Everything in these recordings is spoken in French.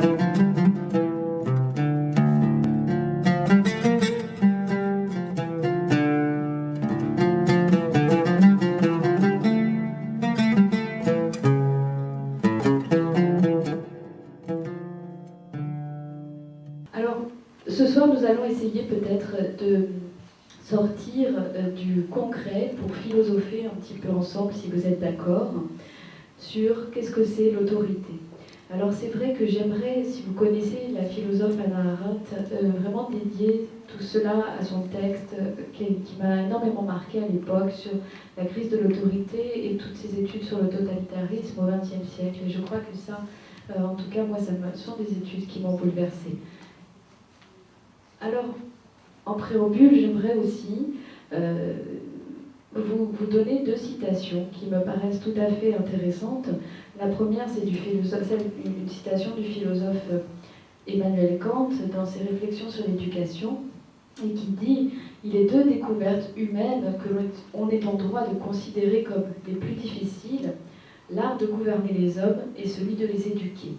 Alors, ce soir, nous allons essayer peut-être de sortir du concret pour philosopher un petit peu ensemble, si vous êtes d'accord, sur qu'est-ce que c'est l'autorité. Alors c'est vrai que j'aimerais, si vous connaissez la philosophe Hannah Arendt, vraiment dédier tout cela à son texte qui m'a énormément marqué à l'époque sur la crise de l'autorité et toutes ses études sur le totalitarisme au XXe siècle. Et je crois que ça, en tout cas moi, ce sont des études qui m'ont bouleversée. Alors, en préambule, j'aimerais aussi vous donner deux citations qui me paraissent tout à fait intéressantes. La première, c'est une citation du philosophe Emmanuel Kant dans ses réflexions sur l'éducation, et qui dit « Il est deux découvertes humaines que l'on est en droit de considérer comme les plus difficiles, l'art de gouverner les hommes et celui de les éduquer.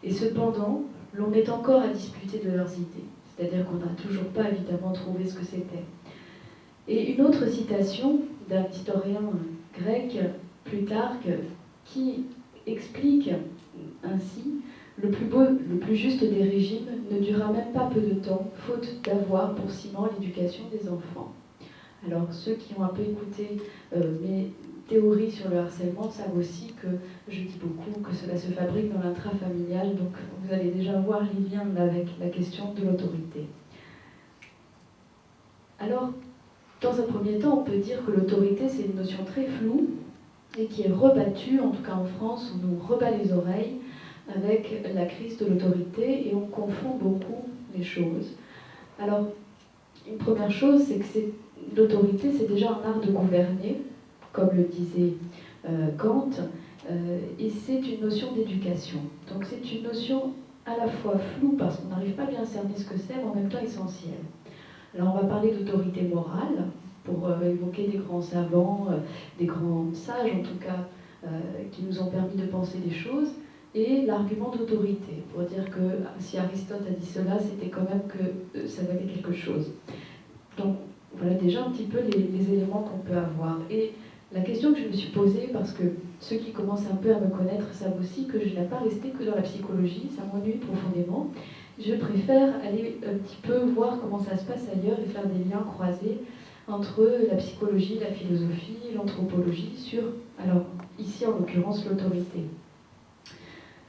Et cependant, l'on est encore à discuter de leurs idées. » C'est-à-dire qu'on n'a toujours pas évidemment trouvé ce que c'était. Et une autre citation d'un historien grec, Plutarque, qui explique ainsi « Le plus beau, le plus juste des régimes ne dura même pas peu de temps, faute d'avoir pour ciment l'éducation des enfants. » Alors ceux qui ont un peu écouté mes théories sur le harcèlement savent aussi que je dis beaucoup que cela se fabrique dans l'intrafamilial, donc vous allez déjà voir les liens avec la question de l'autorité. Alors, dans un premier temps, on peut dire que l'autorité, c'est une notion très floue et qui est rebattue, en tout cas en France, on nous rebat les oreilles avec la crise de l'autorité et on confond beaucoup les choses. Alors, une première chose, c'est que l'autorité, c'est déjà un art de gouverner, comme le disait Kant, et c'est une notion d'éducation. Donc c'est une notion à la fois floue, parce qu'on n'arrive pas bien à cerner ce que c'est, mais en même temps essentielle. Alors on va parler d'autorité morale, pour évoquer des grands savants, des grands sages en tout cas, qui nous ont permis de penser des choses, et l'argument d'autorité, pour dire que si Aristote a dit cela, c'était quand même que ça valait quelque chose. Donc voilà déjà un petit peu les éléments qu'on peut avoir. Et la question que je me suis posée, parce que ceux qui commencent un peu à me connaître savent aussi que je n'ai pas resté que dans la psychologie, ça m'ennuie profondément. Je préfère aller un petit peu voir comment ça se passe ailleurs et faire des liens croisés entre la psychologie, la philosophie, l'anthropologie sur, alors ici en l'occurrence, l'autorité.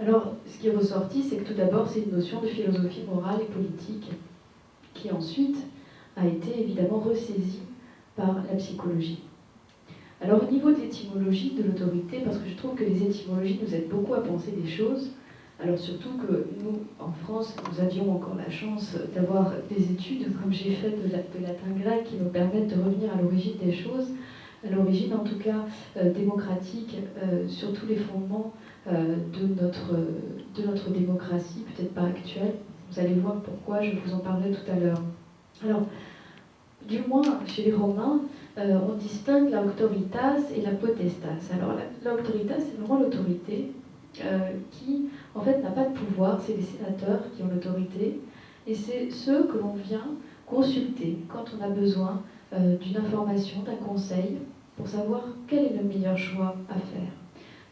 Alors, ce qui est ressorti, c'est que tout d'abord, c'est une notion de philosophie morale et politique qui ensuite a été évidemment ressaisie par la psychologie. Alors, au niveau de l'étymologie de l'autorité, parce que je trouve que les étymologies nous aident beaucoup à penser des choses, alors surtout que nous, en France, nous avions encore la chance d'avoir des études, comme j'ai fait de latin-grec, qui nous permettent de revenir à l'origine des choses, à l'origine en tout cas démocratique, sur tous les fondements de notre démocratie, peut-être pas actuelle. Vous allez voir pourquoi, je vous en parlerai tout à l'heure. Alors, du moins, chez les Romains, on distingue l'autoritas et la potestas. Alors, l'autoritas, c'est vraiment l'autorité qui, en fait, n'a pas de pouvoir, c'est les sénateurs qui ont l'autorité, et c'est ceux que l'on vient consulter quand on a besoin d'une information, d'un conseil, pour savoir quel est le meilleur choix à faire.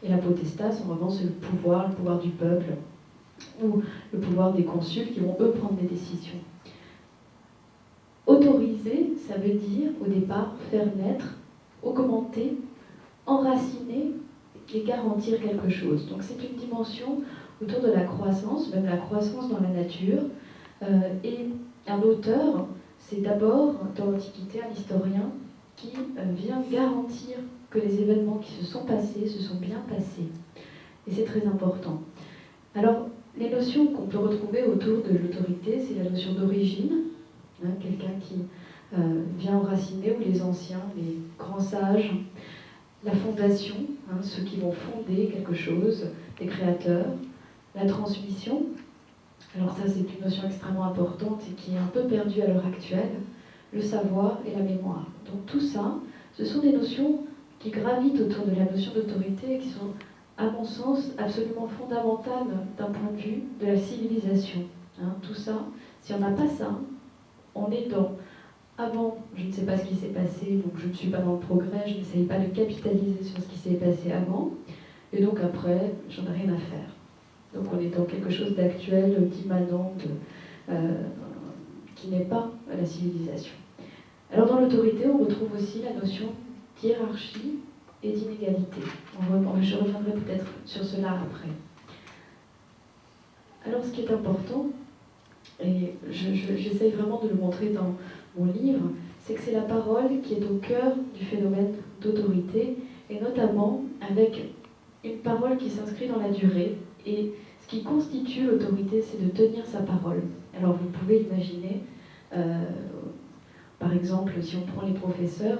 Et la potestas, en revanche, c'est le pouvoir du peuple, ou le pouvoir des consuls qui vont, eux, prendre des décisions. Autoriser, ça veut dire, au départ, faire naître, augmenter, enraciner et garantir quelque chose. Donc c'est une dimension autour de la croissance, même la croissance dans la nature. Et un auteur, c'est d'abord, dans l'Antiquité, un historien qui vient garantir que les événements qui se sont passés se sont bien passés. Et c'est très important. Alors, les notions qu'on peut retrouver autour de l'autorité, c'est la notion d'origine, quelqu'un qui vient enraciner, ou les anciens, les grands sages, la fondation, ceux qui vont fonder quelque chose, les créateurs, la transmission. Alors ça, c'est une notion extrêmement importante et qui est un peu perdue à l'heure actuelle, le savoir et la mémoire. Donc tout ça, ce sont des notions qui gravitent autour de la notion d'autorité et qui sont à mon sens, absolument fondamentale d'un point de vue de la civilisation. Hein, tout ça, si on n'a pas ça, on est dans... Avant, je ne sais pas ce qui s'est passé, donc je ne suis pas dans le progrès, je n'essaye pas de capitaliser sur ce qui s'est passé avant, et donc après, j'en ai rien à faire. Donc on est dans quelque chose d'actuel, d'immanent, qui n'est pas la civilisation. Alors dans l'autorité, on retrouve aussi la notion d'hiérarchie et d'inégalité. Je reviendrai peut-être sur cela après. Alors ce qui est important, et j'essaye vraiment de le montrer dans mon livre, c'est que c'est la parole qui est au cœur du phénomène d'autorité, et notamment avec une parole qui s'inscrit dans la durée. Et ce qui constitue l'autorité, c'est de tenir sa parole. Alors vous pouvez imaginer, par exemple, si on prend les professeurs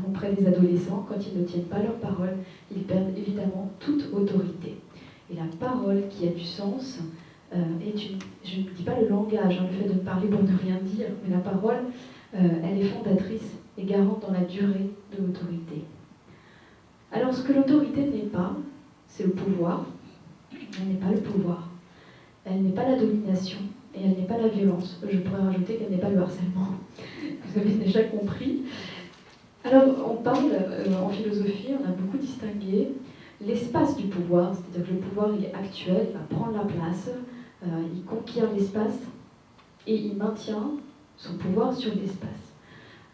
auprès des adolescents, quand ils ne tiennent pas leur parole, ils perdent évidemment toute autorité. Et la parole qui a du sens est une... Je ne dis pas le langage, hein, le fait de parler pour ne rien dire, mais la parole, elle est fondatrice et garante dans la durée de l'autorité. Alors ce que l'autorité n'est pas, c'est le pouvoir. Elle n'est pas le pouvoir. Elle n'est pas la domination. Et elle n'est pas la violence. Je pourrais rajouter qu'elle n'est pas le harcèlement. Vous avez déjà compris. Alors, on parle, en philosophie, on a beaucoup distingué l'espace du pouvoir, c'est-à-dire que le pouvoir, il est actuel, il va prendre la place, il conquiert l'espace, et il maintient son pouvoir sur l'espace.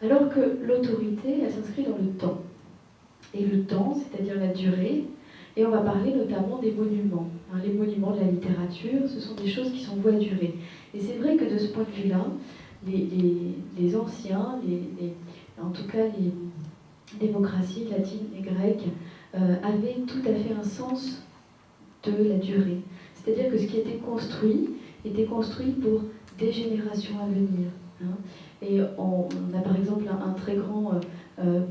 Alors que l'autorité, elle s'inscrit dans le temps. Et le temps, c'est-à-dire la durée, et on va parler notamment des monuments. Hein, les monuments de la littérature, ce sont des choses qui sont vouées à durer. Et c'est vrai que de ce point de vue-là, les anciens, en tout cas les démocraties latines et grecques, avaient tout à fait un sens de la durée. C'est-à-dire que ce qui était construit pour des générations à venir. Hein. Et on a par exemple un très grand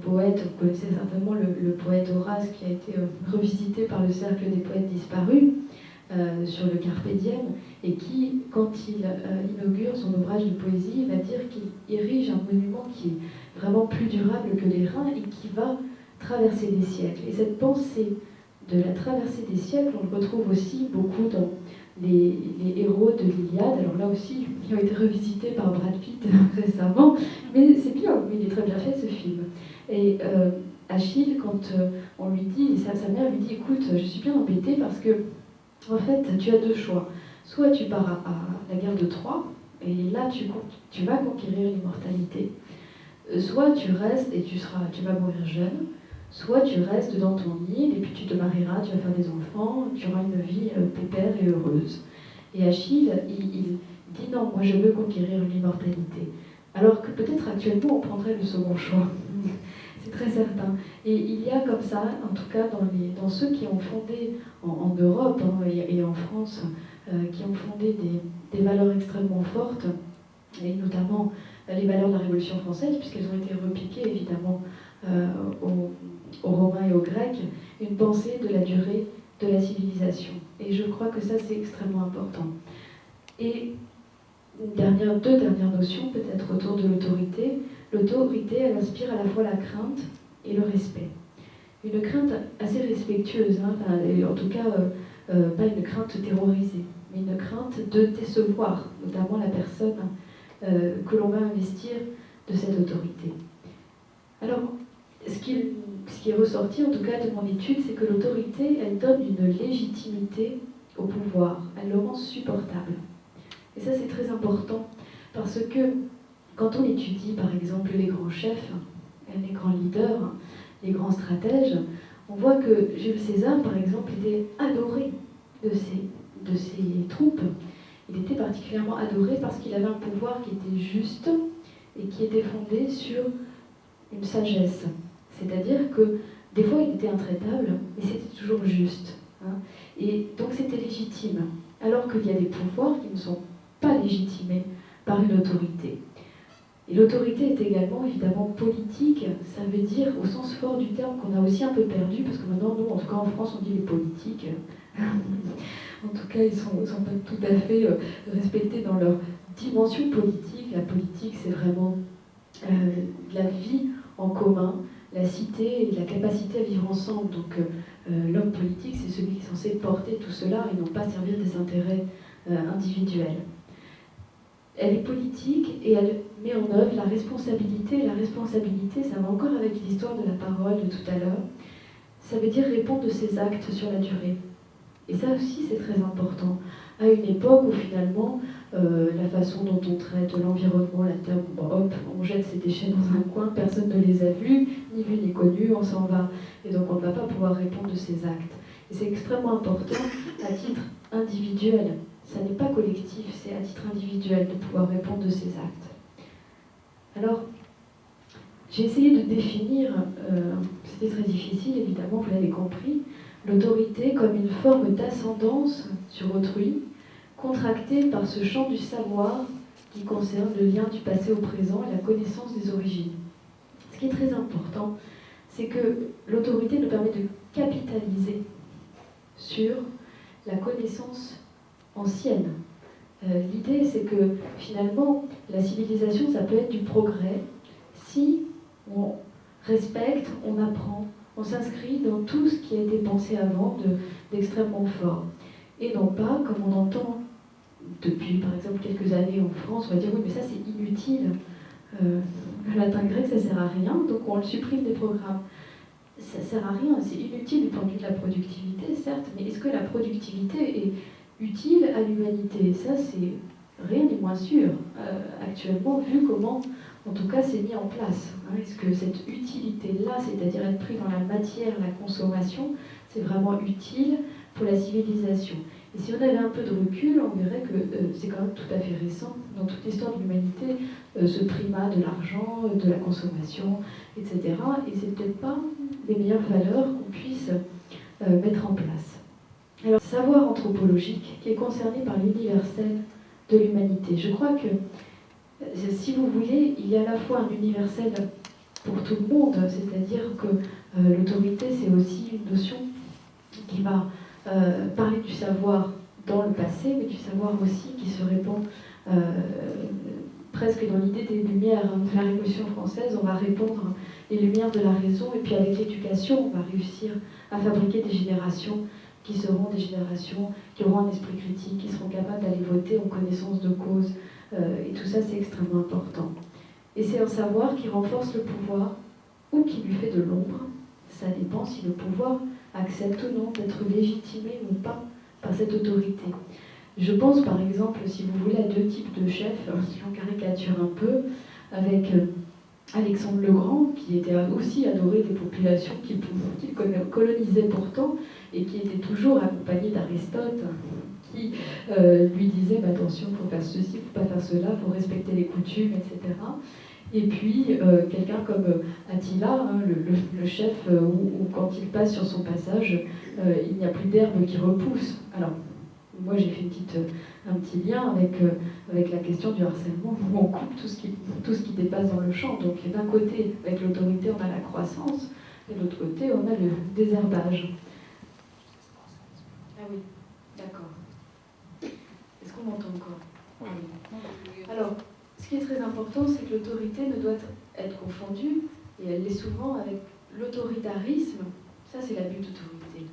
poète, vous connaissez certainement le poète Horace, qui a été revisité par le Cercle des poètes disparus, sur le Carpe Diem, et qui, quand il inaugure son ouvrage de poésie, va dire qu'il érige un monument qui est vraiment plus durable que les reins et qui va traverser des siècles. Et cette pensée de la traversée des siècles, on le retrouve aussi beaucoup dans les héros de l'Iliade. Alors là aussi, ils ont été revisités par Brad Pitt récemment, mais c'est bien, il est très bien fait ce film. Et Achille, quand on lui dit, sa mère lui dit, écoute, je suis bien embêtée parce que, en fait, tu as deux choix. Soit tu pars à la guerre de Troie, et là tu vas conquérir l'immortalité. Soit tu restes et tu vas mourir jeune, soit tu restes dans ton île et puis tu te marieras, tu vas faire des enfants, tu auras une vie pépère et heureuse. Et Achille, il dit non, moi je veux conquérir l'immortalité. Alors que peut-être actuellement on prendrait le second choix. C'est très certain. Et il y a comme ça, en tout cas dans ceux qui ont fondé en Europe et en France, qui ont fondé des valeurs extrêmement fortes, et notamment les valeurs de la Révolution française, puisqu'elles ont été repiquées évidemment aux Romains et aux Grecs, une pensée de la durée de la civilisation. Et je crois que ça, c'est extrêmement important. Et deux dernières notions, peut-être autour de l'autorité. L'autorité, elle inspire à la fois la crainte et le respect. Une crainte assez respectueuse, hein, et en tout cas, pas une crainte terrorisée, mais une crainte de décevoir, notamment la personne que l'on va investir de cette autorité. Alors, ce qui est ressorti, en tout cas de mon étude, c'est que l'autorité, elle donne une légitimité au pouvoir, elle le rend supportable. Et ça, c'est très important, parce que quand on étudie, par exemple, les grands chefs, les grands leaders, les grands stratèges, on voit que Jules César, par exemple, était adoré de ses troupes. Il était particulièrement adoré parce qu'il avait un pouvoir qui était juste et qui était fondé sur une sagesse. C'est-à-dire que des fois il était intraitable, mais c'était toujours juste. Hein. Et donc c'était légitime. Alors qu'il y a des pouvoirs qui ne sont pas légitimés par une autorité. Et l'autorité est également évidemment politique, ça veut dire au sens fort du terme qu'on a aussi un peu perdu, parce que maintenant nous, en tout cas en France, on dit les politiques. En tout cas, ils ne sont pas tout à fait respectés dans leur dimension politique. La politique, c'est vraiment la vie en commun, la cité et la capacité à vivre ensemble. Donc l'homme politique, c'est celui qui est censé porter tout cela et non pas servir des intérêts individuels. Elle est politique et elle met en œuvre la responsabilité. Et la responsabilité, ça va encore avec l'histoire de la parole de tout à l'heure. Ça veut dire répondre de ses actes sur la durée. Et ça aussi, c'est très important. À une époque où finalement, la façon dont on traite l'environnement, la terre, hop, on jette ses déchets dans un coin, personne ne les a vus, ni vus ni connus, on s'en va. Et donc on ne va pas pouvoir répondre de ses actes. Et c'est extrêmement important à titre individuel. Ça n'est pas collectif, c'est à titre individuel de pouvoir répondre de ses actes. Alors, j'ai essayé de définir, c'était très difficile évidemment, vous l'avez compris, l'autorité comme une forme d'ascendance sur autrui, contractée par ce champ du savoir qui concerne le lien du passé au présent et la connaissance des origines. Ce qui est très important, c'est que l'autorité nous permet de capitaliser sur la connaissance ancienne. L'idée, c'est que finalement, la civilisation, ça peut être du progrès si on respecte, on apprend, on s'inscrit dans tout ce qui a été pensé avant d'extrêmement fort. Et non pas, comme on entend depuis, par exemple, quelques années en France, on va dire, oui, mais ça, c'est inutile. Le latin grec, ça sert à rien, donc on le supprime des programmes. Ça sert à rien, c'est inutile du point de vue de la productivité, certes, mais est-ce que la productivité est utile à l'humanité? Ça, c'est rien n'est moins sûr actuellement, vu comment, en tout cas, c'est mis en place. Est-ce que cette utilité-là, c'est-à-dire être pris dans la matière, la consommation, c'est vraiment utile pour la civilisation? Et si on avait un peu de recul, on verrait que c'est quand même tout à fait récent, dans toute l'histoire de l'humanité, ce primat de l'argent, de la consommation, etc. Et c'est peut-être pas les meilleures valeurs qu'on puisse mettre en place. Alors, savoir anthropologique qui est concerné par l'universel de l'humanité. Je crois que, si vous voulez, il y a à la fois un universel pour tout le monde, c'est-à-dire que l'autorité, c'est aussi une notion qui va parler du savoir dans le passé, mais du savoir aussi qui se répand presque dans l'idée des Lumières, de la Révolution française. On va répandre les lumières de la raison, et puis avec l'éducation, on va réussir à fabriquer des générations qui seront des générations qui auront un esprit critique, qui seront capables d'aller voter en connaissance de cause. Et tout ça, c'est extrêmement important. Et c'est un savoir qui renforce le pouvoir ou qui lui fait de l'ombre. Ça dépend si le pouvoir accepte ou non d'être légitimé ou pas par cette autorité. Je pense par exemple, si vous voulez, à deux types de chefs, si on caricature un peu, avec Alexandre le Grand, qui était aussi adoré des populations qu'il colonisait pourtant, et qui était toujours accompagné d'Aristote, qui lui disait attention, il faut faire ceci, il ne faut pas faire cela, il faut respecter les coutumes, etc. Et puis quelqu'un comme Attila, le chef, où quand il passe sur son passage, il n'y a plus d'herbe qui repousse. Alors, moi j'ai fait un petit lien avec la question du harcèlement, où on coupe tout ce qui dépasse dans le champ. Donc d'un côté, avec l'autorité, on a la croissance, et de l'autre côté, on a le désherbage. Ah oui, d'accord. Est-ce qu'on m'entend encore? Oui. Alors, ce qui est très important, c'est que l'autorité ne doit être confondue, et elle l'est souvent, avec l'autoritarisme. Ça, c'est l'abus d'autorité.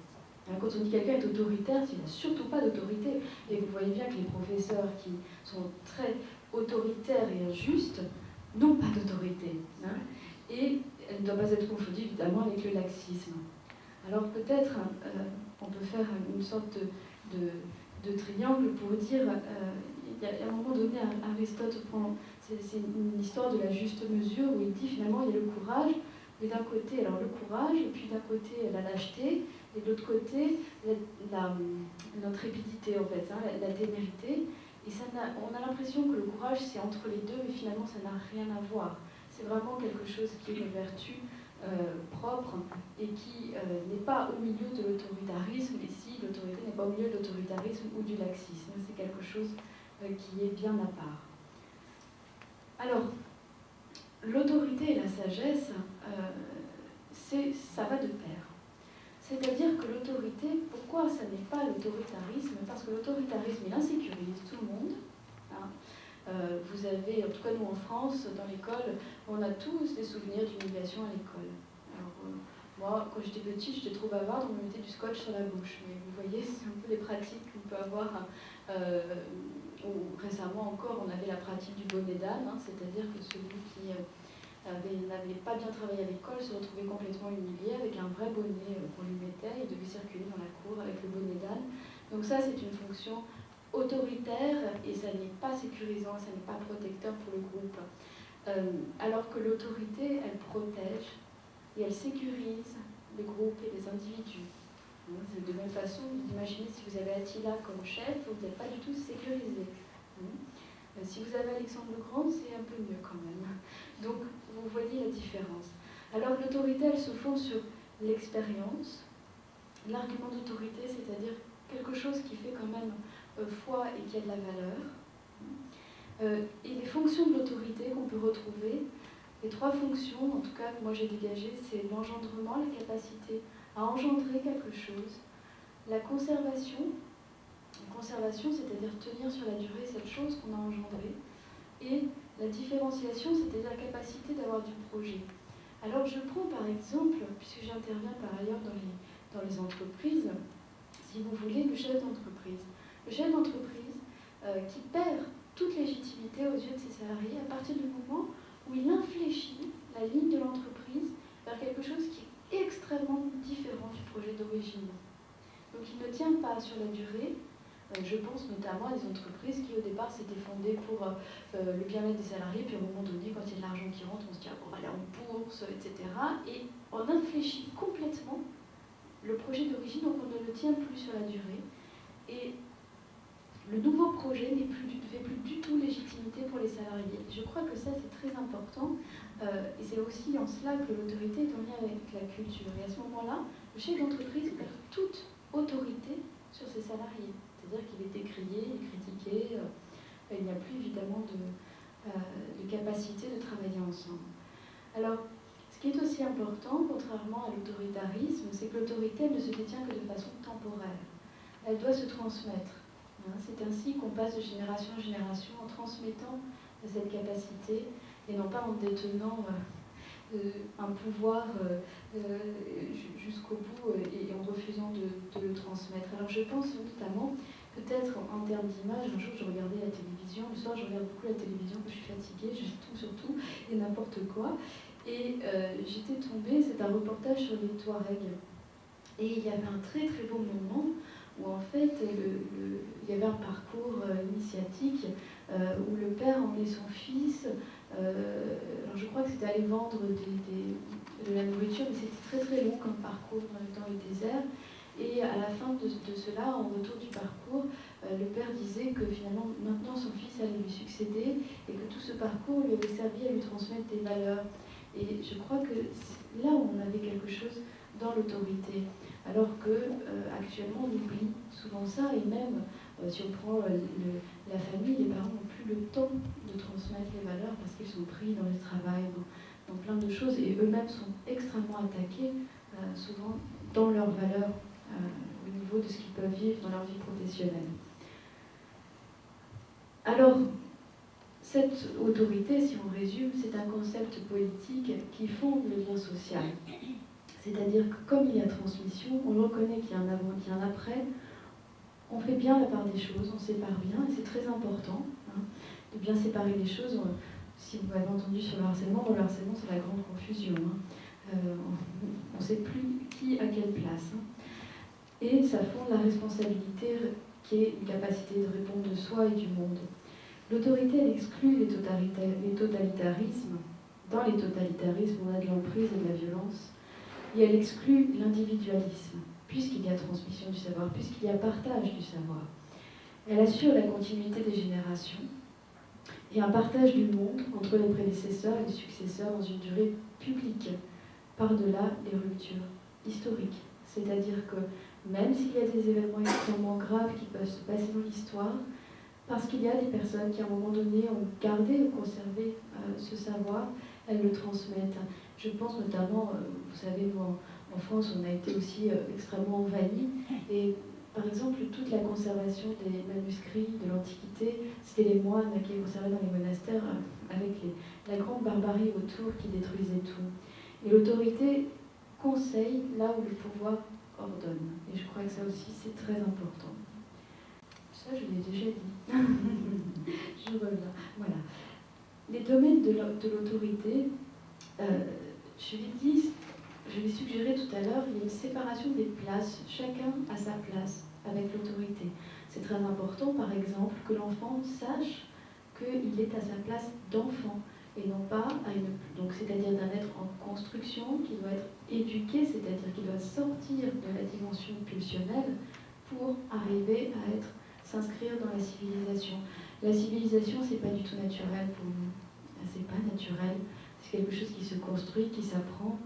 Quand on dit quelqu'un est autoritaire, il n'a surtout pas d'autorité. Et vous voyez bien que les professeurs qui sont très autoritaires et injustes n'ont pas d'autorité. Et elle ne doit pas être confondue, évidemment, avec le laxisme. Alors peut-être, on peut faire une sorte de triangle pour dire, il y a à un moment donné, Aristote prend, c'est une histoire de la juste mesure, où il dit finalement, il y a le courage, mais d'un côté, alors le courage, et puis d'un côté, la lâcheté, et de l'autre côté, l'intrépidité, en fait, la témérité. Et on a l'impression que le courage, c'est entre les deux, mais finalement, ça n'a rien à voir. C'est vraiment quelque chose qui est une vertu propre et qui n'est pas au milieu de l'autoritarisme, et si l'autorité n'est pas au milieu de l'autoritarisme ou du laxisme, c'est quelque chose qui est bien à part. Alors, l'autorité et la sagesse, ça va de pair. C'est-à-dire que l'autorité, pourquoi ça n'est pas l'autoritarisme? Parce que l'autoritarisme, il insécurise tout le monde. Vous avez, en tout cas nous en France, dans l'école, on a tous des souvenirs d'humiliation à l'école. Alors, Moi, quand j'étais petite, j'étais trop bavarde, on me mettait du scotch sur la bouche. Mais vous voyez, c'est un peu les pratiques qu'on peut avoir. Ou récemment encore, on avait la pratique du bonnet d'âne, hein, c'est-à-dire que celui qui n'avait pas bien travaillé à l'école se retrouvait complètement humilié avec un vrai bonnet qu'on lui mettait. Il devait circuler dans la cour avec le bonnet d'âne. Donc ça, c'est une fonction autoritaire et ça n'est pas sécurisant, ça n'est pas protecteur pour le groupe. Alors que l'autorité, elle protège et elle sécurise les groupes et les individus. C'est de même façon, vous imaginez si vous avez Attila comme chef, vous n'êtes pas du tout sécurisé. Si vous avez Alexandre le Grand, c'est un peu mieux quand même. Donc, vous voyez la différence. Alors, l'autorité, elle se fonde sur l'expérience, l'argument d'autorité, c'est-à-dire quelque chose qui fait quand même foi et qui a de la valeur. Et les fonctions de l'autorité qu'on peut retrouver, les trois fonctions, en tout cas que moi j'ai dégagées, c'est l'engendrement, la capacité à engendrer quelque chose, la conservation, c'est-à-dire tenir sur la durée cette chose qu'on a engendrée, et la différenciation, c'est-à-dire la capacité d'avoir du projet. Alors je prends par exemple, puisque j'interviens par ailleurs dans les entreprises, si vous voulez, le chef d'entreprise. Le chef d'entreprise qui perd toute légitimité aux yeux de ses salariés à partir du moment où il infléchit la ligne de l'entreprise vers quelque chose qui est extrêmement différent du projet d'origine. Donc il ne tient pas sur la durée. Je pense notamment à des entreprises qui au départ s'étaient fondées pour le bien-être des salariés, puis à un moment donné, quand il y a de l'argent qui rentre, on se dit on va aller en bourse, etc. Et on infléchit complètement le projet d'origine, donc on ne le tient plus sur la durée. Et le nouveau projet ne fait plus du tout légitimité pour les salariés. Je crois que ça, c'est très important. Et c'est aussi en cela que l'autorité est en lien avec la culture. Et à ce moment-là, le chef d'entreprise perd toute autorité sur ses salariés. C'est-à-dire qu'il est décrié, il est critiqué. Il n'y a plus évidemment de capacité de travailler ensemble. Alors, ce qui est aussi important, contrairement à l'autoritarisme, c'est que l'autorité ne se détient que de façon temporaire. Elle doit se transmettre. C'est ainsi qu'on passe de génération en génération en transmettant cette capacité et non pas en détenant un pouvoir jusqu'au bout et en refusant de le transmettre. Alors je pense notamment, peut-être en termes d'image, un jour je regardais la télévision, le soir je regarde beaucoup la télévision, je suis fatiguée, je tombe sur tout et n'importe quoi. Et j'étais tombée, c'est un reportage sur les Touaregs. Et il y avait un très très beau moment où en fait il y avait un parcours initiatique où le père emmenait son fils. Alors je crois que c'était aller vendre de la nourriture, mais c'était très très long comme parcours dans le désert. Et à la fin de cela, en retour du parcours, le père disait que finalement maintenant son fils allait lui succéder et que tout ce parcours lui avait servi à lui transmettre des valeurs. Et je crois que là où on avait quelque chose dans l'autorité. Alors que actuellement on oublie souvent ça, et même si on prend la famille, les parents n'ont plus le temps de transmettre les valeurs parce qu'ils sont pris dans le travail, dans plein de choses, et eux-mêmes sont extrêmement attaqués souvent dans leurs valeurs au niveau de ce qu'ils peuvent vivre dans leur vie professionnelle. Alors, cette autorité, si on résume, c'est un concept politique qui fonde le lien social. C'est-à-dire que comme il y a transmission, on reconnaît qu'il y a un avant, qu'il y a un après, on fait bien la part des choses, on sépare bien, et c'est très important de bien séparer les choses. Si vous m'avez entendu sur le harcèlement, dans le harcèlement c'est la grande confusion. On ne sait plus qui à quelle place. Et ça fonde la responsabilité qui est une capacité de répondre de soi et du monde. L'autorité, elle exclut les totalitarismes. Dans les totalitarismes, on a de l'emprise et de la violence. Et elle exclut l'individualisme, puisqu'il y a transmission du savoir, puisqu'il y a partage du savoir. Elle assure la continuité des générations et un partage du monde entre les prédécesseurs et les successeurs dans une durée publique, par-delà les ruptures historiques. C'est-à-dire que même s'il y a des événements extrêmement graves qui peuvent se passer dans l'histoire, parce qu'il y a des personnes qui à un moment donné ont gardé ou conservé ce savoir, elles le transmettent. Je pense notamment, vous savez, nous en France, on a été aussi extrêmement envahis. Et par exemple, toute la conservation des manuscrits de l'Antiquité, c'était les moines qui les conservaient dans les monastères avec la grande barbarie autour qui détruisait tout. Et l'autorité conseille là où le pouvoir ordonne. Et je crois que ça aussi, c'est très important. Ça, je l'ai déjà dit. Je reviens. Voilà. Les domaines de l'autorité, je l'ai suggéré tout à l'heure, il y a une séparation des places. Chacun a sa place avec l'autorité. C'est très important, par exemple, que l'enfant sache qu'il est à sa place d'enfant et non pas c'est-à-dire d'un être en construction qui doit être éduqué, c'est-à-dire qu'il doit sortir de la dimension pulsionnelle pour arriver à s'inscrire dans la civilisation. La civilisation, c'est pas du tout naturel pour nous. C'est pas naturel. C'est quelque chose qui se construit, qui s'apprend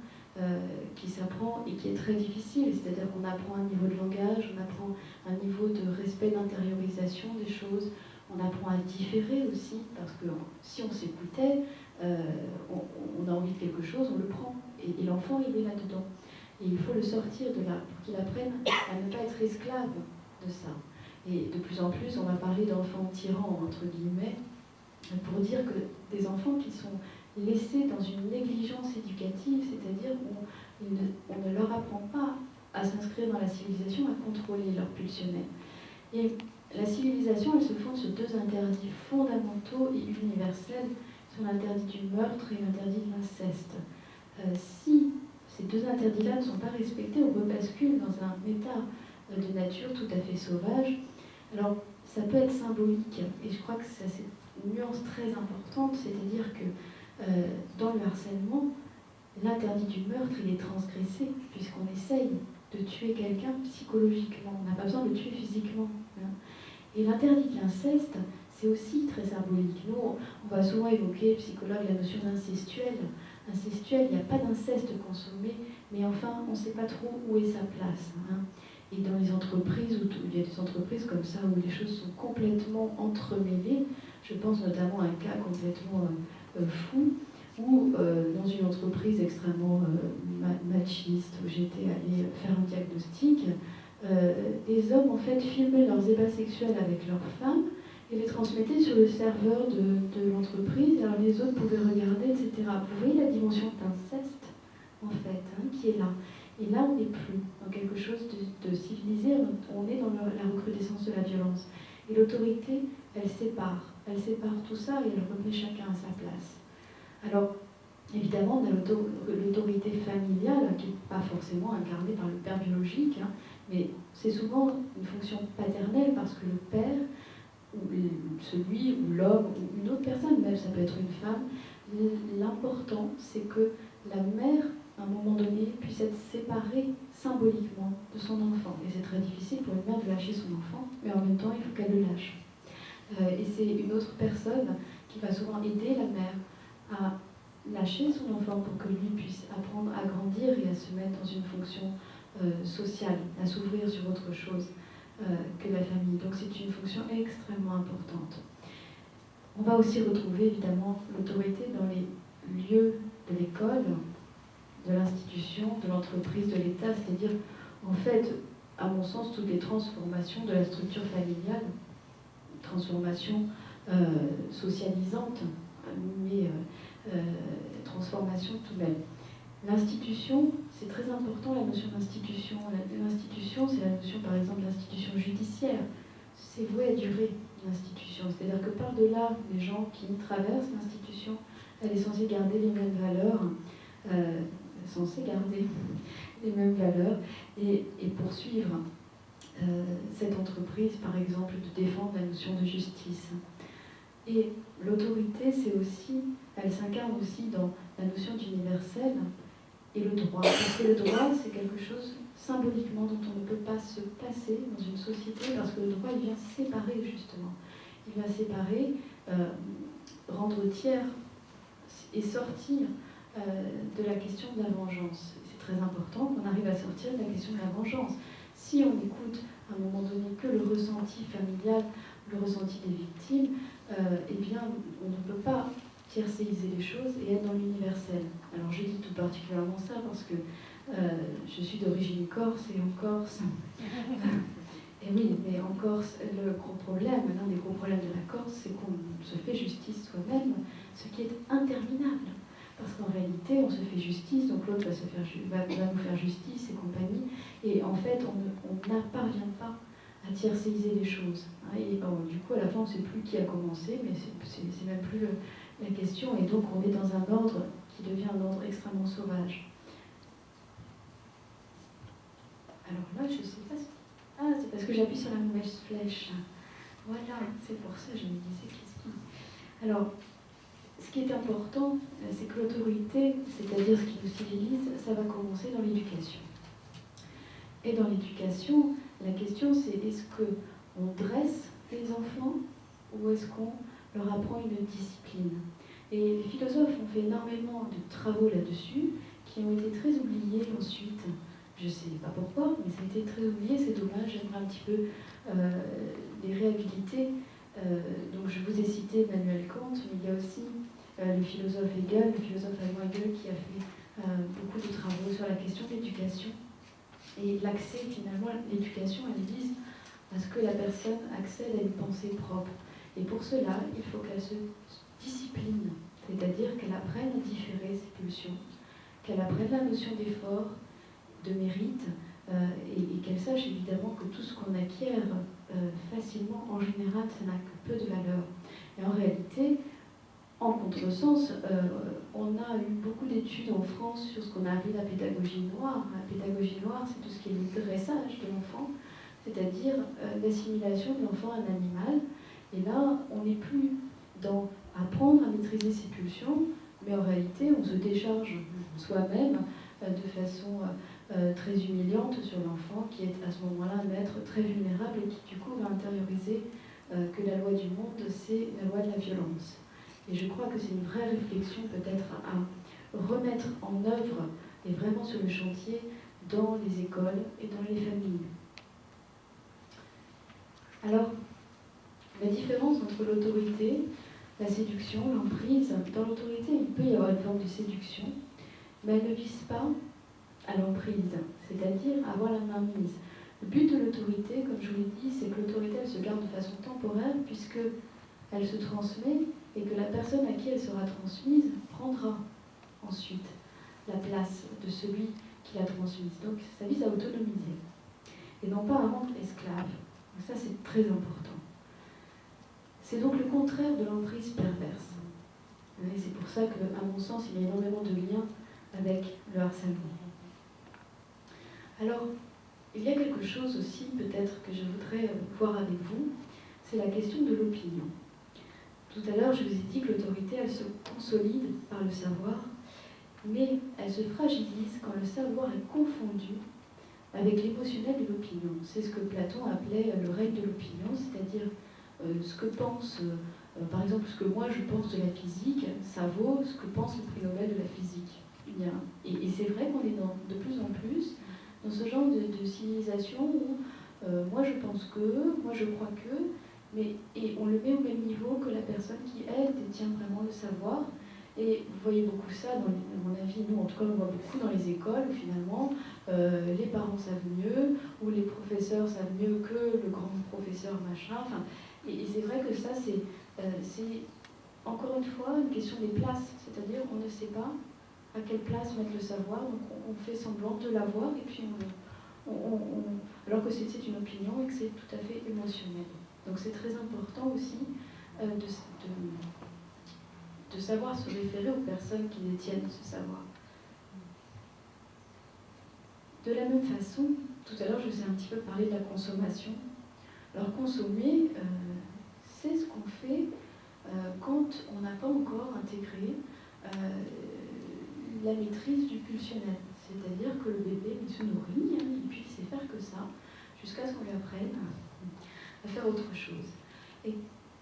et qui est très difficile. C'est-à-dire qu'on apprend un niveau de langage, on apprend un niveau de respect, d'intériorisation des choses. On apprend à différer aussi, parce que si on s'écoutait, on a envie de quelque chose, on le prend. Et l'enfant, il est là-dedans. Et il faut le sortir de là, pour qu'il apprenne à ne pas être esclave de ça. Et de plus en plus, on va parler d'enfants tyrans, entre guillemets, pour dire que des enfants qui sont laissés dans une négligence éducative, c'est-à-dire où on ne leur apprend pas à s'inscrire dans la civilisation, à contrôler leur pulsionnel. Et la civilisation, elle se fonde sur deux interdits fondamentaux et universels, sur l'interdit du meurtre et l'interdit de l'inceste. Si ces deux interdits-là ne sont pas respectés, on rebascule dans un état de nature tout à fait sauvage. Alors, ça peut être symbolique, et je crois que c'est une nuance très importante, c'est-à-dire que dans le harcèlement, l'interdit du meurtre, il est transgressé, puisqu'on essaye de tuer quelqu'un psychologiquement. On n'a pas besoin de le tuer physiquement. Hein. Et l'interdit de l'inceste, c'est aussi très symbolique. Nous, on va souvent évoquer, psychologue, la notion d'incestuel. Incestuel, il n'y a pas d'inceste consommé, mais enfin, on ne sait pas trop où est sa place. Hein. Et dans les entreprises, il y a des entreprises comme ça où les choses sont complètement entremêlées, je pense notamment à un cas complètement fou, où dans une entreprise extrêmement machiste, où j'étais allée faire un diagnostic, des hommes en fait filmaient leurs ébats sexuels avec leurs femmes et les transmettaient sur le serveur de l'entreprise, alors les autres pouvaient regarder, etc. Vous voyez la dimension d'inceste, en fait, hein, qui est là. Et là, on n'est plus dans quelque chose de civilisé, on est dans la recrudescence de la violence. Et l'autorité, elle sépare tout ça et elle remet chacun à sa place. Alors, évidemment, on a l'autorité familiale, qui n'est pas forcément incarnée par le père biologique, hein, mais c'est souvent une fonction paternelle parce que le père, ou celui, ou l'homme, ou une autre personne, même ça peut être une femme, l'important, c'est que la mère, à un moment donné, puisse être séparée symboliquement de son enfant. Et c'est très difficile pour une mère de lâcher son enfant, mais en même temps, il faut qu'elle le lâche. Et c'est une autre personne qui va souvent aider la mère à lâcher son enfant pour que lui puisse apprendre à grandir et à se mettre dans une fonction sociale, à s'ouvrir sur autre chose que la famille. Donc c'est une fonction extrêmement importante. On va aussi retrouver évidemment l'autorité dans les lieux de l'école, de l'institution, de l'entreprise, de l'État, c'est-à-dire, en fait, à mon sens, toutes les transformations de la structure familiale, transformations socialisantes, mais transformations tout de même. L'institution, c'est très important, la notion d'institution. L'institution, c'est la notion, par exemple, d'institution judiciaire. C'est voué à durer, l'institution. C'est-à-dire que par-delà les gens qui traversent l'institution, elle est censée garder les mêmes valeurs, et poursuivre cette entreprise, par exemple, de défendre la notion de justice. Et l'autorité, c'est aussi, elle s'incarne aussi dans la notion d'universel et le droit. Parce que le droit, c'est quelque chose symboliquement dont on ne peut pas se passer dans une société, parce que le droit, il vient séparer justement. Il vient séparer, rendre tiers et sortir de la question de la vengeance. C'est très important qu'on arrive à sortir de la question de la vengeance. Si on écoute à un moment donné que le ressenti familial, le ressenti des victimes, eh bien, on ne peut pas tiercéiser les choses et être dans l'universel. Alors, je dis tout particulièrement ça parce que je suis d'origine corse et en Corse. Et oui, mais en Corse, le gros problème, l'un des gros problèmes de la Corse, c'est qu'on se fait justice soi-même, ce qui est interminable. parce qu'en réalité, on se fait justice, donc l'autre va nous faire justice et compagnie, et en fait, on n'apparvient pas à tiercéiser les choses. Hein, et du coup, à la fin, on ne sait plus qui a commencé, mais c'est même plus la question, et donc on est dans un ordre qui devient un ordre extrêmement sauvage. Alors là, je ne sais pas si... Ah, c'est parce que j'appuie sur la mauvaise flèche. Voilà, c'est pour ça que je me disais qu'est-ce qui... Alors, ce qui est important, c'est que l'autorité, c'est-à-dire ce qui nous civilise, ça va commencer dans l'éducation. Et dans l'éducation, la question c'est est-ce qu'on dresse les enfants ou est-ce qu'on leur apprend une discipline? Et les philosophes ont fait énormément de travaux là-dessus qui ont été très oubliés ensuite. Je ne sais pas pourquoi, mais ça a été très oublié, c'est dommage, j'aimerais un petit peu les réhabiliter. Donc je vous ai cité Emmanuel Kant, mais il y a aussi le philosophe Hegel, le philosophe allemand Hegel qui a fait beaucoup de travaux sur la question de l'éducation. Et l'accès, finalement, l'éducation, elle vise à ce que la personne accède à une pensée propre. Et pour cela, il faut qu'elle se discipline, c'est-à-dire qu'elle apprenne à différer ses pulsions, qu'elle apprenne la notion d'effort, de mérite, et qu'elle sache évidemment que tout ce qu'on acquiert facilement, en général, ça n'a que peu de valeur. Et en réalité, en contresens, on a eu beaucoup d'études en France sur ce qu'on a appelé la pédagogie noire. La pédagogie noire, c'est tout ce qui est le dressage de l'enfant, c'est-à-dire l'assimilation de l'enfant à un animal. Et là, on n'est plus dans apprendre à maîtriser ses pulsions, mais en réalité, on se décharge soi-même de façon très humiliante sur l'enfant, qui est à ce moment-là un être très vulnérable et qui du coup va intérioriser que la loi du monde, c'est la loi de la violence. Et je crois que c'est une vraie réflexion peut-être à remettre en œuvre et vraiment sur le chantier dans les écoles et dans les familles. Alors, la différence entre l'autorité, la séduction, l'emprise, dans l'autorité, il peut y avoir une forme de séduction, mais elle ne vise pas à l'emprise, c'est-à-dire avoir la main mise. Le but de l'autorité, comme je vous l'ai dit, c'est que l'autorité elle se garde de façon temporaire puisque elle se transmet et que la personne à qui elle sera transmise prendra ensuite la place de celui qui l'a transmise. Donc ça vise à autonomiser et non pas à rendre esclave. Donc ça c'est très important. C'est donc le contraire de l'emprise perverse. Et c'est pour ça qu'à mon sens, il y a énormément de liens avec le harcèlement. Alors, il y a quelque chose aussi, peut-être, que je voudrais voir avec vous, c'est la question de l'opinion. Tout à l'heure, je vous ai dit que l'autorité, elle se consolide par le savoir, mais elle se fragilise quand le savoir est confondu avec l'émotionnel de l'opinion. C'est ce que Platon appelait le règne de l'opinion, c'est-à-dire ce que pense, par exemple, ce que moi je pense de la physique, ça vaut ce que pense le prix Nobel de la physique. Et c'est vrai qu'on est de plus en plus dans ce genre de civilisation où moi je pense que, moi je crois que, et on le met au même niveau que la personne qui, elle, détient vraiment le savoir. Et vous voyez beaucoup ça, à mon avis, nous en tout cas on voit beaucoup dans les écoles où finalement les parents savent mieux, ou les professeurs savent mieux que le grand professeur machin. Enfin, et c'est vrai que ça c'est encore une fois une question des places, c'est-à-dire on ne sait pas à quelle place mettre le savoir, donc on fait semblant de l'avoir et puis alors que c'est une opinion et que c'est tout à fait émotionnel. Donc c'est très important aussi de savoir se référer aux personnes qui détiennent ce savoir. De la même façon, tout à l'heure je vous ai un petit peu parlé de la consommation. Alors consommer, c'est ce qu'on fait quand on n'a pas encore intégré la maîtrise du pulsionnel. C'est-à-dire que le bébé il se nourrit, et puis il sait faire que ça, jusqu'à ce qu'on lui apprenne à faire autre chose. Et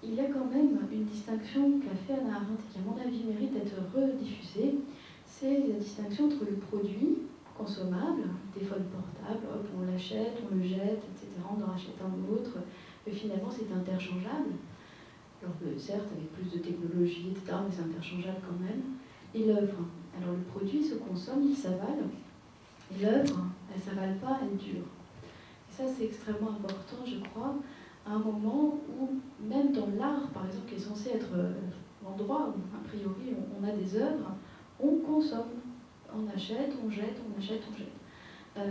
il y a quand même une distinction qu'a fait Hannah Arendt et qui, à mon avis, mérite d'être rediffusée. C'est la distinction entre le produit consommable, le téléphone portable, hop, on l'achète, on le jette, etc., on en rachète un autre, mais finalement c'est interchangeable. Alors certes, avec plus de technologie, etc., mais c'est interchangeable quand même. Et l'œuvre. Alors le produit se consomme, il s'avale, et l'œuvre, elle ne s'avale pas, elle dure. Et ça, c'est extrêmement important, je crois, à un moment où, même dans l'art, par exemple, qui est censé être l'endroit où, a priori, on a des œuvres, On consomme, on achète, on jette, on achète, on jette.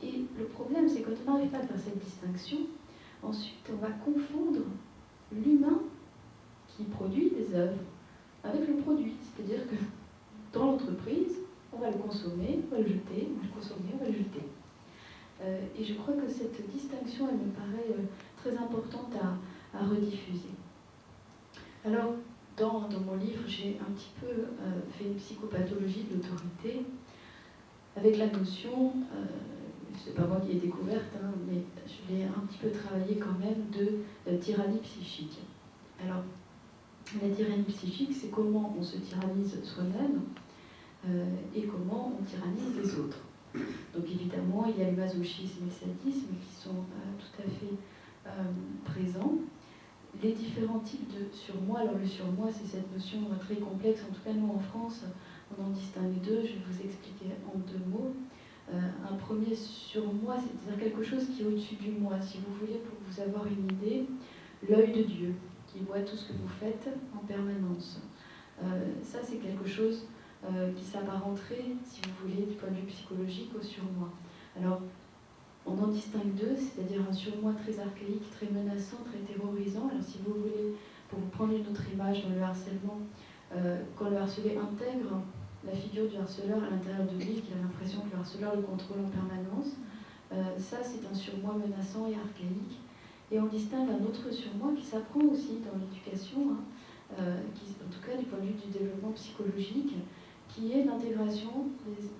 Et le problème, c'est quand on n'arrive pas à faire cette distinction, ensuite on va confondre l'humain qui produit des œuvres avec le produit. C'est-à-dire que dans l'entreprise, on va le consommer, on va le jeter, on va le consommer, on va le jeter. Et je crois que cette distinction, elle me paraît très importante à rediffuser. Alors, dans mon livre, j'ai un petit peu fait une psychopathologie de l'autorité, avec la notion, c'est pas moi qui l'ai découverte, hein, mais je l'ai un petit peu travaillé quand même, de tyrannie psychique. Alors, la tyrannie psychique, c'est comment on se tyrannise soi-même et comment on tyrannise les autres. Donc évidemment, il y a le masochisme et le sadisme qui sont tout à fait présents. Les différents types de surmoi, alors le surmoi, c'est cette notion très complexe, en tout cas nous en France, on en distingue deux, je vais vous expliquer en deux mots. Un premier surmoi, c'est-à-dire quelque chose qui est au-dessus du moi, si vous voulez, pour vous avoir une idée, l'œil de Dieu, qui voit tout ce que vous faites en permanence. Ça, c'est quelque chose qui s'apparenterait, si vous voulez, du point de vue psychologique, au surmoi. Alors, on en distingue deux, c'est-à-dire un surmoi très archaïque, très menaçant, très terrorisant. Alors, si vous voulez, pour vous prendre une autre image dans le harcèlement, quand le harcelé intègre la figure du harceleur à l'intérieur de lui, qui a l'impression que le harceleur le contrôle en permanence, ça, c'est un surmoi menaçant et archaïque. Et on distingue un autre surmoi qui s'apprend aussi dans l'éducation, qui, en tout cas du point de vue du développement psychologique, qui est l'intégration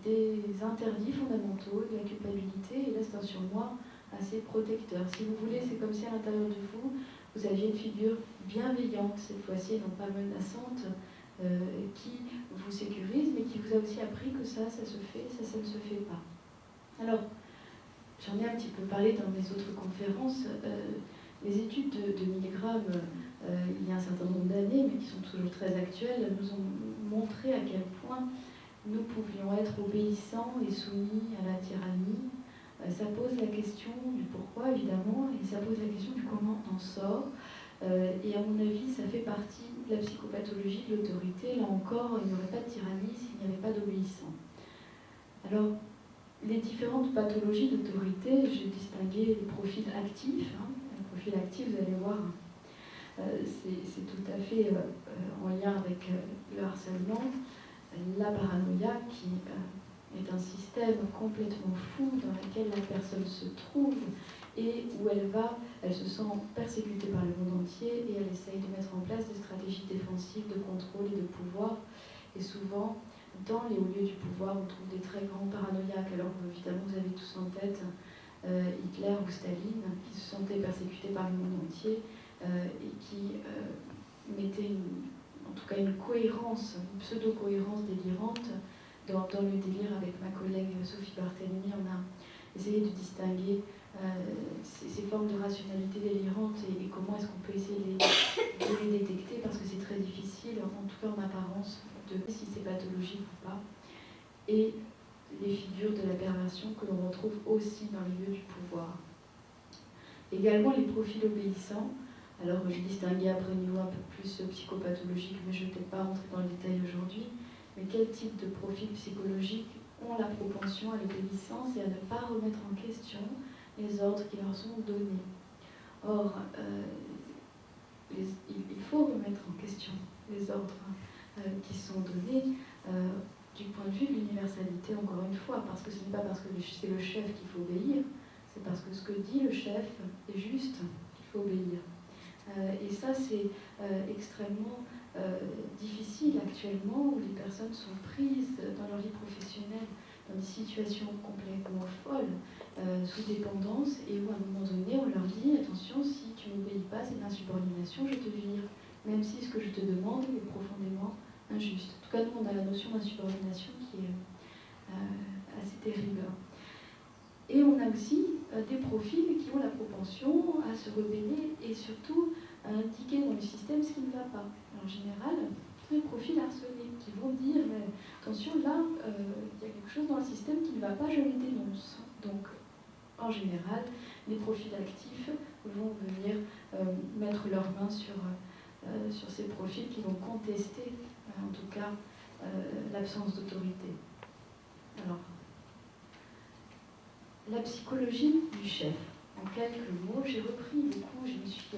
des interdits fondamentaux, de la culpabilité, et là c'est un surmoi assez protecteur. Si vous voulez, c'est comme si à l'intérieur de vous, vous aviez une figure bienveillante, cette fois-ci, non pas menaçante, qui vous sécurise, mais qui vous a aussi appris que ça se fait, ça ne se fait pas. Alors, j'en ai un petit peu parlé dans mes autres conférences. Les études de Milgram, il y a un certain nombre d'années, mais qui sont toujours très actuelles, nous ont montré à quel point nous pouvions être obéissants et soumis à la tyrannie. Ça pose la question du pourquoi, évidemment, et ça pose la question du comment on en sort. Et à mon avis, ça fait partie de la psychopathologie de l'autorité. Là encore, il n'y aurait pas de tyrannie s'il n'y avait pas d'obéissant. Alors, les différentes pathologies d'autorité, j'ai distingué les profils actifs. Les profils actifs, vous allez voir, c'est tout à fait en lien avec le harcèlement. La paranoïa, qui est un système complètement fou dans lequel la personne se trouve et où elle se sent persécutée par le monde entier et elle essaye de mettre en place des stratégies défensives de contrôle et de pouvoir. Et souvent, dans les hauts lieux du pouvoir, on trouve des très grands paranoïaques. Alors évidemment, vous avez tous en tête Hitler ou Staline, qui se sentaient persécutés par le monde entier et qui mettaient en tout cas une cohérence, une pseudo-cohérence délirante dans le délire. Avec ma collègue Sophie Barthélemy, on a essayé de distinguer ces formes de rationalité délirante et comment est-ce qu'on peut essayer de les détecter, parce que c'est très difficile, en tout cas en apparence, de si c'est pathologique ou pas. Et les figures de la perversion que l'on retrouve aussi dans les lieux du pouvoir. Également les profils obéissants. Alors j'ai distingué après au niveau un peu plus psychopathologique, mais je ne vais peut-être pas rentrer dans le détail aujourd'hui. Mais quel type de profils psychologiques ont la propension à l'obéissance et à ne pas remettre en question les ordres qui leur sont donnés. Or, il faut remettre en question les ordres qui sont donnés du point de vue de l'universalité, encore une fois, parce que ce n'est pas parce que c'est le chef qu'il faut obéir, c'est parce que ce que dit le chef est juste qu'il faut obéir. Et ça, c'est extrêmement difficile actuellement, où les personnes sont prises dans leur vie professionnelle dans des situations complètement folles, sous dépendance, et où à un moment donné, on leur dit « Attention, si tu n'obéis pas, c'est de l'insubordination, je te vire, même si ce que je te demande est profondément injuste. » En tout cas, nous, on a la notion d'insubordination qui est assez terrible. Et on a aussi des profils qui ont la propension à se rebeller et surtout à indiquer dans le système ce qui ne va pas. En général, les profils harcelés qui vont dire attention, là, il y a quelque chose dans le système qui ne va pas, je le dénonce. Donc, en général, les profils actifs vont venir mettre leurs mains sur ces profils qui vont contester, en tout cas, l'absence d'autorité. Alors, la psychologie du chef. En quelques mots, j'ai repris beaucoup, je me suis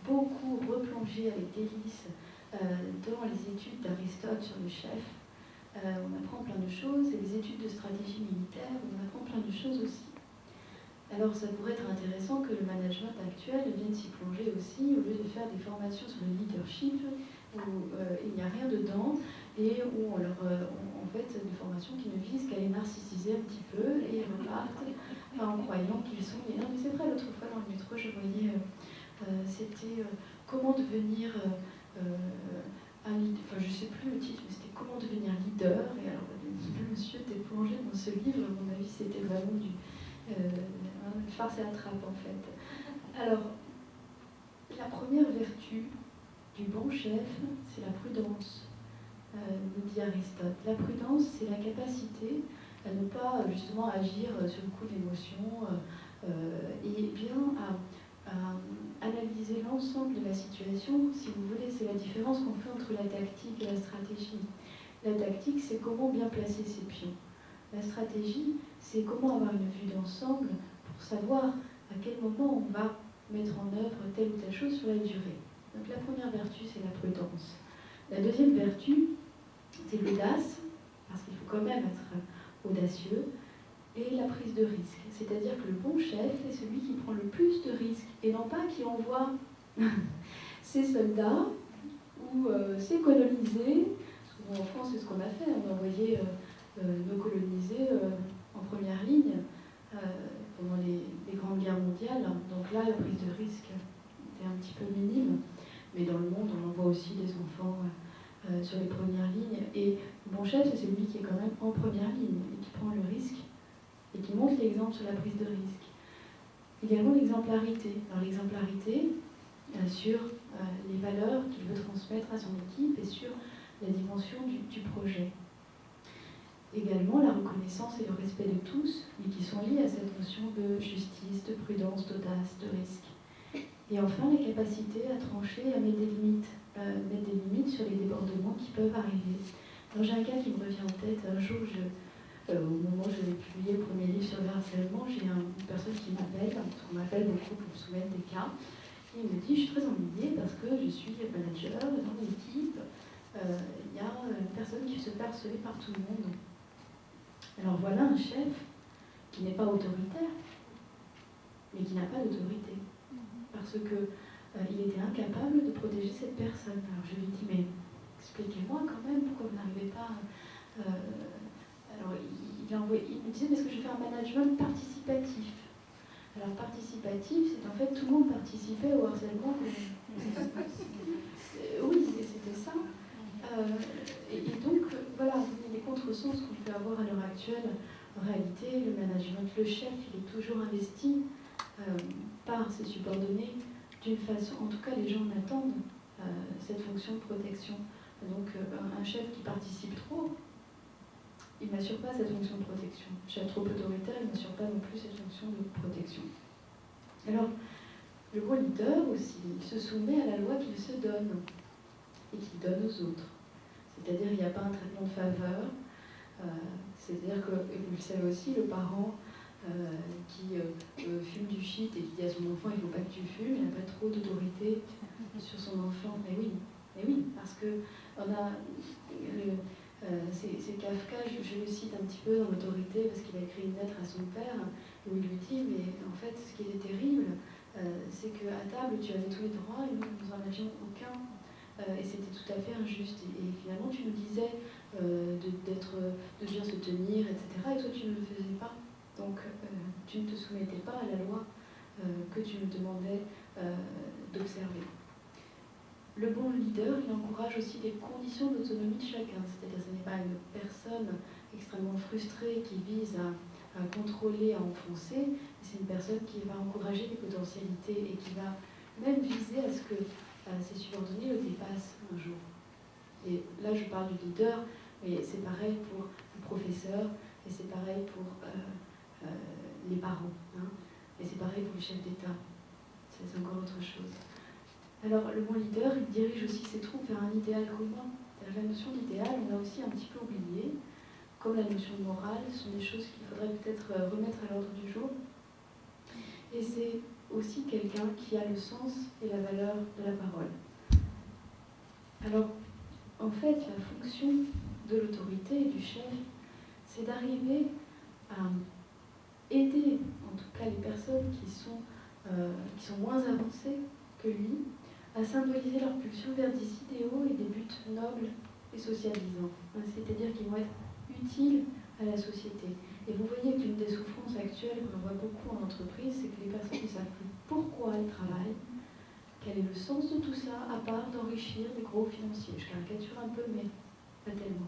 beaucoup replongée avec délice dans les études d'Aristote sur le chef. On apprend plein de choses, et les études de stratégie militaire, on apprend plein de choses aussi. Alors ça pourrait être intéressant que le management actuel vienne s'y plonger aussi, au lieu de faire des formations sur le leadership où il n'y a rien dedans et où on fait des formations qui ne visent qu'à les narcissiser un petit peu et ils repartent en croyant qu'ils sont... Non mais c'est vrai, l'autre fois dans le métro je voyais, c'était comment devenir un leader, enfin je sais plus le titre, mais c'était comment devenir leader, et alors le monsieur était plongé dans ce livre, à mon avis c'était vraiment une farce et la trappe en fait. Alors, la première vertu du bon chef, c'est la prudence, nous dit Aristote. La prudence, c'est la capacité à ne pas justement agir sur le coup d'émotion et bien à analyser l'ensemble de la situation. Si vous voulez, c'est la différence qu'on fait entre la tactique et la stratégie. La tactique, c'est comment bien placer ses pions. La stratégie, c'est comment avoir une vue d'ensemble pour savoir à quel moment on va mettre en œuvre telle ou telle chose sur la durée. Donc la première vertu, c'est la prudence. La deuxième vertu, c'est l'audace, parce qu'il faut quand même être audacieux, et la prise de risque. C'est-à-dire que le bon chef est celui qui prend le plus de risques, et non pas qui envoie ses soldats ou ses colonisés. En France, c'est ce qu'on a fait, on a envoyé nos colonisés en première ligne pendant les grandes guerres mondiales. Donc là, la prise de risque était un petit peu minime, mais dans le monde, on envoie aussi des enfants sur les premières lignes. Et le bon chef, c'est celui qui est quand même en première ligne et qui prend le risque et qui montre l'exemple sur la prise de risque. Également l'exemplarité. Alors l'exemplarité sur les valeurs qu'il veut transmettre à son équipe et sur la dimension du projet. Également la reconnaissance et le respect de tous, mais qui sont liés à cette notion de justice, de prudence, d'audace, de risque. Et enfin, la capacité à trancher, à mettre des limites sur les débordements qui peuvent arriver. Alors j'ai un cas qui me revient en tête. Un jour, au moment où j'avais publié le premier livre sur le harcèlement, j'ai une personne qui m'appelle, on m'appelle beaucoup pour me soumettre des cas, et il me dit, je suis très ennuyée parce que je suis manager dans l'équipe, il y a une personne qui se fait harceler par tout le monde. Alors voilà un chef qui n'est pas autoritaire, mais qui n'a pas d'autorité. Parce qu'il était incapable de protéger cette personne. Alors je lui dis, mais expliquez-moi quand même pourquoi vous n'arrivez pas... Alors il me disait, parce que je fais un management participatif. Alors participatif, c'est en fait tout le monde participait au harcèlement. Oui, c'était ça. Et donc, voilà, les contresens qu'on peut avoir à l'heure actuelle, en réalité, le management, le chef, il est toujours investi par ses subordonnés d'une façon, en tout cas les gens en attendent cette fonction de protection. Donc un chef qui participe trop, il n'assure pas cette fonction de protection. Un chef trop autoritaire, il n'assure pas non plus cette fonction de protection. Alors, le bon leader aussi, il se soumet à la loi qu'il se donne et qu'il donne aux autres. C'est-à-dire qu'il n'y a pas un traitement de faveur. C'est-à-dire que, et vous le savez aussi, le parent qui fume du shit et qui dit à son enfant il ne faut pas que tu fumes, il n'a pas trop d'autorité sur son enfant. Mais oui, parce que on a c'est Kafka, je le cite un petit peu dans l'autorité parce qu'il a écrit une lettre à son père où il lui dit mais en fait ce qui était terrible c'est qu'à table tu avais tous les droits et nous n'en avions aucun. Et c'était tout à fait injuste. Et finalement, tu nous disais de bien se tenir, etc. Et toi, tu ne le faisais pas. Donc, tu ne te soumettais pas à la loi que tu nous demandais d'observer. Le bon leader, il encourage aussi les conditions d'autonomie de chacun. C'est-à-dire que ce n'est pas une personne extrêmement frustrée qui vise à contrôler, à enfoncer. C'est une personne qui va encourager les potentialités et qui va même viser à ce que ses subordonnés le dépassent un jour. Et là, je parle du leader, mais c'est pareil pour le professeur, et c'est pareil pour les parents, hein, et c'est pareil pour le chef d'État. C'est encore autre chose. Alors, le bon leader, il dirige aussi ses troupes vers un idéal commun. La notion d'idéal, on l'a aussi un petit peu oubliée, comme la notion de morale, ce sont des choses qu'il faudrait peut-être remettre à l'ordre du jour. Et c'est aussi quelqu'un qui a le sens et la valeur de la parole. Alors, en fait, la fonction de l'autorité et du chef, c'est d'arriver à aider, en tout cas les personnes qui sont moins avancées que lui, à symboliser leur pulsion vers des idéaux et des buts nobles et socialisants. C'est-à-dire qu'ils vont être utiles à la société. Et vous voyez qu'une des souffrances actuelles qu'on voit beaucoup en entreprise, c'est que les personnes ne savent plus pourquoi elles travaillent, quel est le sens de tout ça, à part d'enrichir des gros financiers. Je caricature un peu, mais pas tellement.